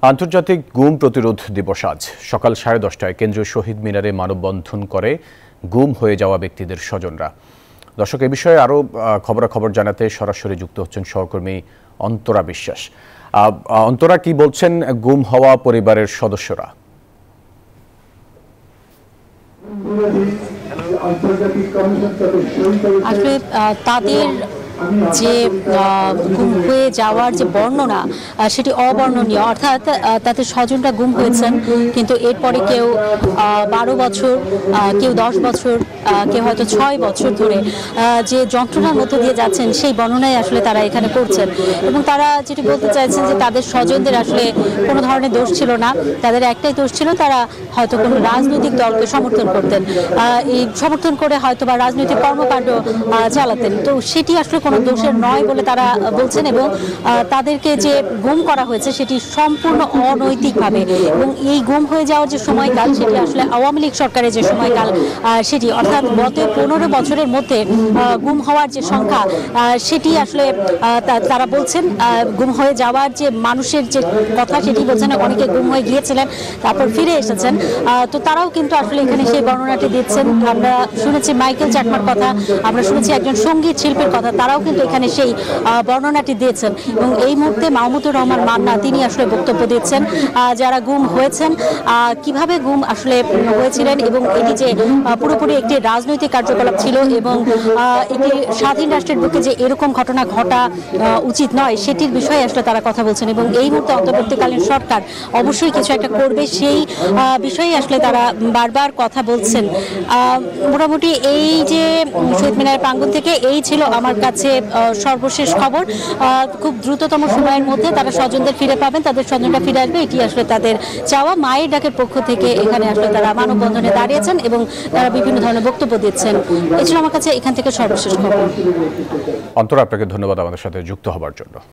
আন্তর্জাতিক গুম প্রতিরোধ দিবস আজ সকাল 10:30টায় কেন্দ্রীয় শহীদ মিনারে মানববন্ধন করে গুম হয়ে যাওয়া ব্যক্তিদের স্বজনরা। দর্শক, এ বিষয়ে আরও খবরাখবর জানাতে সরাসরি যুক্ত হচ্ছেন সহকর্মী অন্তরা বিশ্বাস। অন্তরা, কি বলছেন গুম হওয়া পরিবারের সদস্যরা? আসলে তাদের যে গুম হয়ে যাওয়ার যে বর্ণনা সেটি অবর্ণনীয়, অর্থাৎ তাদের স্বজনরা গুম হয়েছেন, কিন্তু এরপরে কেউ 12 বছর, কেউ 10 বছর, কেউ হয়তো 6 বছর ধরে যে যন্ত্রণার মধ্যে দিয়ে যাচ্ছেন সেই বর্ণনাই আসলে তারা এখানে করছেন। এবং তারা যেটি বলতে চাইছেন যে তাদের স্বজনদের আসলে কোনো ধরনের দোষ ছিল না, তাদের একটাই দোষ ছিল, তারা হয়তো কোনো রাজনৈতিক দলকে সমর্থন করতেন, এই সমর্থন করে হয়তো বা রাজনৈতিক কর্মকাণ্ড চালাতেন। তো সেটি আসলে কোনো দোষের নয় বলে তারা বলছেন, এবং তাদেরকে যে গুম করা হয়েছে সেটি সম্পূর্ণ অনৈতিকভাবে। এবং এই গুম হয়ে যাওয়ার যে সময়কাল সেটি আসলে আওয়ামী লীগ সরকারের যে সময়কাল সেটি, অর্থাৎ গত 15 বছরের মধ্যে গুম হওয়ার যে সংখ্যা সেটি আসলে তারা বলছেন গুম হয়ে যাওয়ার যে মানুষের যে কথা সেটি বলছেন, অনেকে গুম হয়ে গিয়েছিলেন তারপর ফিরে এসেছেন। তো তারাও কিন্তু আসলে এখানে সেই বর্ণনাটি দিচ্ছেন। আমরা শুনেছি মাইকেল চাকমার কথা, আমরা শুনেছি একজন সঙ্গীত শিল্পীর কথা, তারাও কিন্তু এখানে সেই বর্ণনাটি দিয়েছেন। এবং এই মুহূর্তে মাহমুদুর রহমান মান্না তিনি আসলে বক্তব্য দিচ্ছেন যারা গুম হয়েছেন, কিভাবে গুম আসলে হয়েছিলেন, এবং এটি যে পুরোপুরি একটি রাজনৈতিক কার্যকলাপ ছিল এবং একটি স্বাধীন রাষ্ট্রের বুকে যে এরকম ঘটনা ঘটা উচিত নয় সেটির বিষয়ে আসলে তারা কথা বলছেন। এবং এই মুহূর্তে অন্তর্বর্তীকালীন সরকার অবশ্যই কিছু একটা করবে সেই বিষয়ে আসলে তারা বারবার কথা বলছেন। মোটামুটি এই যে শহীদ মিনারের প্রাঙ্গণ থেকে এই ছিল আমার কাছে সর্বশেষ খবর। খুব দ্রুততম সময়ের মধ্যে তারা স্বজনদের ফিরে পাবেন, তাদের স্বজনরা ফিরে আসবে, এটি আসলে তাদের চাওয়া। মায়ের ডাকের পক্ষ থেকে এখানে আসলে তারা মানববন্ধনে দাঁড়িয়েছেন এবং তারা বিভিন্ন ধরনের বক্তব্য দিচ্ছেন। এই ছিল আমার কাছে এখান থেকে সর্বশেষ খবর। অন্তরা, আপনাকে ধন্যবাদ আমাদের সাথে যুক্ত হবার জন্য।